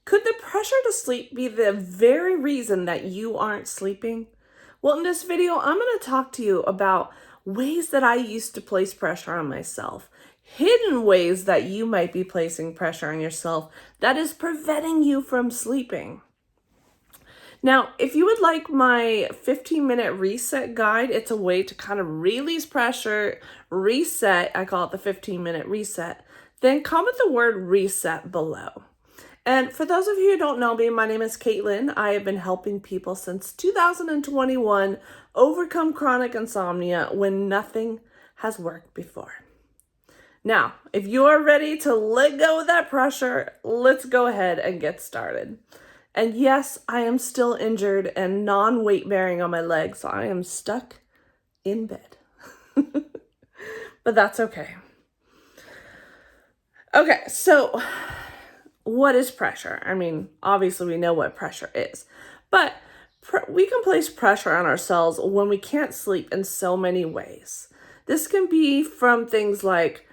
Could the pressure to sleep be the very reason that you aren't sleeping? Well, in this video, I'm going to talk to you about ways that I used to place pressure on myself, hidden ways that you might be placing pressure on yourself that is preventing you from sleeping. Now, if you would like my 15-minute reset guide, it's a way to kind of release pressure, reset, I call it the 15-minute reset, then comment the word reset below. And for those of you who don't know me, my name is Caitlin. I have been helping people since 2021 overcome chronic insomnia when nothing has worked before. Now, if you are ready to let go of that pressure, let's go ahead and get started. And yes, I am still injured and non-weight bearing on my legs, so I am stuck in bed. But that's okay. Okay, so what is pressure? I mean, obviously we know what pressure is, but we can place pressure on ourselves when we can't sleep in so many ways. This can be from things like,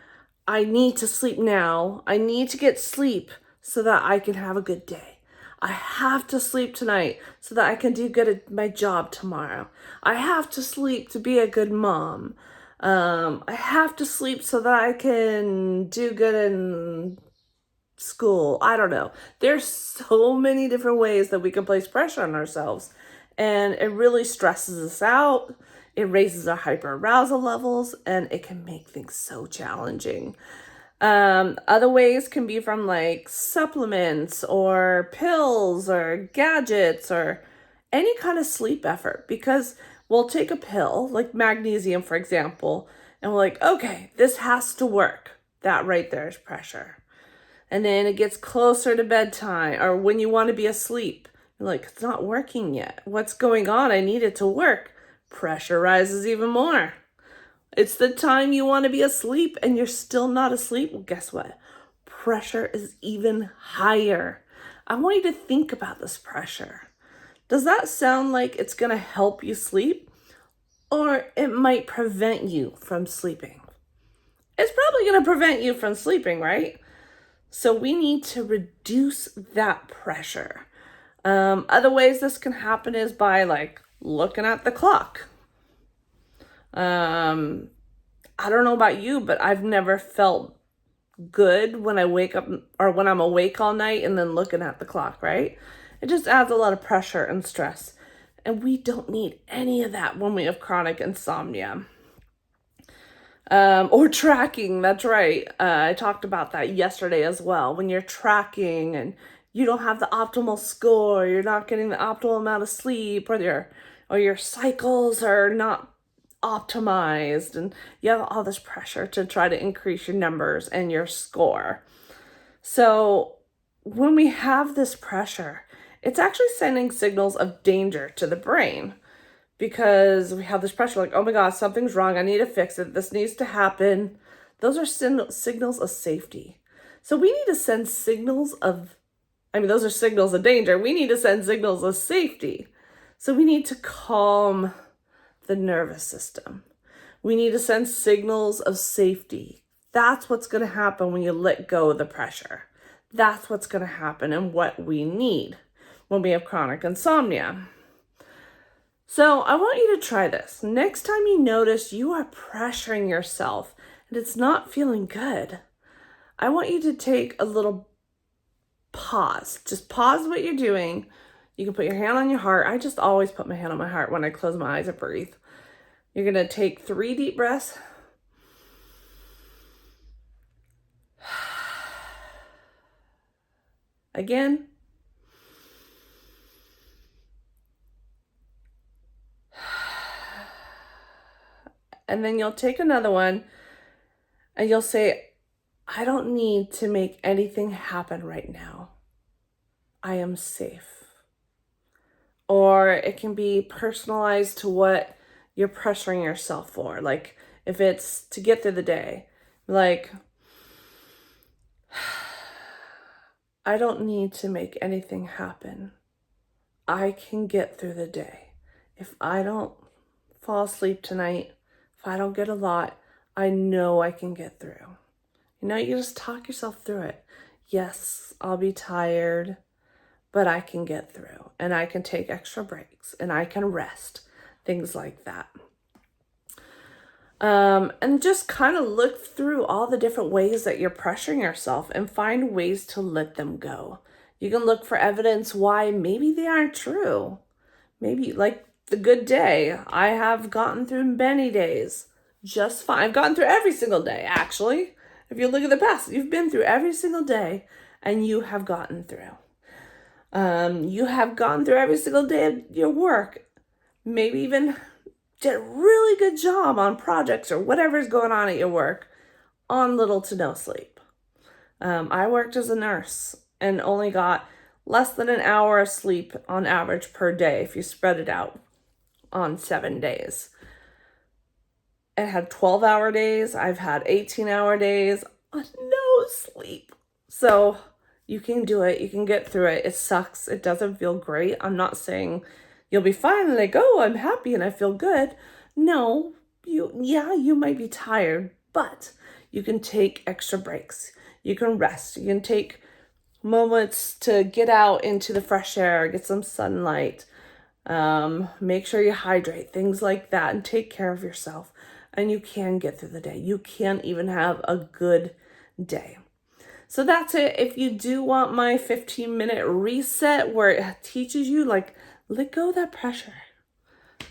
I need to sleep now. I need to get sleep so that I can have a good day. I have to sleep tonight so that I can do good at my job tomorrow. I have to sleep to be a good mom. I have to sleep so that I can do good in school. I don't know. There's so many different ways that we can place pressure on ourselves, and it really stresses us out. It raises our hyperarousal levels, and it can make things so challenging. Other ways can be from like supplements or pills or gadgets or any kind of sleep effort, because we'll take a pill like magnesium, for example, and we're like, okay, this has to work. That right there is pressure. And then it gets closer to bedtime or when you want to be asleep. You're like, it's not working yet. What's going on? I need it to work. Pressure rises even more. It's the time you want to be asleep and you're still not asleep. Well, guess what? Pressure is even higher. I want you to think about this pressure. Does that sound like it's going to help you sleep? Or it might prevent you from sleeping? It's probably going to prevent you from sleeping, right? So we need to reduce that pressure. Other ways this can happen is by like looking at the clock. I don't know about you, but I've never felt good when I wake up or when I'm awake all night and then looking at the clock, right? It just adds a lot of pressure and stress. And we don't need any of that when we have chronic insomnia. Or tracking, that's right. I talked about that yesterday as well. When you're tracking and you don't have the optimal score, you're not getting the optimal amount of sleep, or your cycles are not optimized, and you have all this pressure to try to increase your numbers and your score. So when we have this pressure, it's actually sending signals of danger to the brain. Because we have this pressure like, oh my God, something's wrong. I need to fix it. This needs to happen. Those are signals of safety. So we need to send signals of, those are signals of danger. We need to send signals of safety. So we need to calm the nervous system. We need to send signals of safety. That's what's going to happen when you let go of the pressure. That's what's going to happen and what we need when we have chronic insomnia. So I want you to try this. Next time you notice you are pressuring yourself and it's not feeling good, I want you to take a little pause. Just pause what you're doing. You can put your hand on your heart. I just always put my hand on my heart when I close my eyes and breathe. You're going to take 3 deep breaths. Again. And then you'll take another one and you'll say, I don't need to make anything happen right now. I am safe. Or it can be personalized to what you're pressuring yourself for. Like if it's to get through the day, like, I don't need to make anything happen. I can get through the day. If I don't fall asleep tonight, if I don't get a lot, I know I can get through. You just talk yourself through it. Yes, I'll be tired. but I can get through, and I can take extra breaks, and I can rest, things like that. And just kind of look through all the different ways that you're pressuring yourself and find ways to let them go. You can look for evidence why maybe they aren't true. Maybe like the good day. I have gotten through many days just fine. I've gotten through every single day, actually. If you look at the past, you've been through every single day and you have gotten through. You have gone through every single day of your work. Maybe even did a really good job on projects or whatever's going on at your work on little to no sleep. I worked as a nurse and only got less than an hour of sleep on average per day if you spread it out on 7 days. I had 12-hour days. I've had 18-hour days on no sleep. So you can do it. You can get through it. It sucks. It doesn't feel great. I'm not saying you'll be fine and like, oh, I'm happy and I feel good. No, you might be tired, but you can take extra breaks. You can rest. You can take moments to get out into the fresh air, get some sunlight, make sure you hydrate, things like that, and take care of yourself. And you can get through the day. You can even have a good day. So that's it. If you do want my 15-minute reset where it teaches you, like, let go of that pressure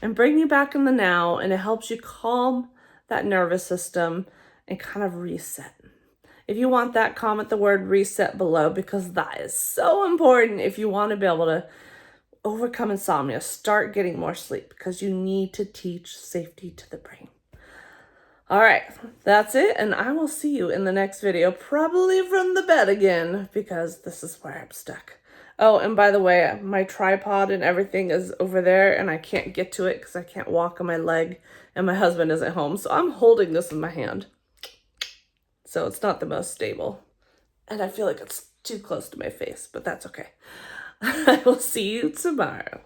and bring you back in the now, and it helps you calm that nervous system and kind of reset. If you want that, comment the word reset below, because that is so important if you want to be able to overcome insomnia, start getting more sleep, because you need to teach safety to the brain. All right, that's it, and I will see you in the next video, probably from the bed again, because this is where I'm stuck. Oh, and by the way, my tripod and everything is over there, and I can't get to it because I can't walk on my leg, and my husband isn't home, so I'm holding this in my hand. So it's not the most stable, and I feel like it's too close to my face, but that's okay. I will see you tomorrow.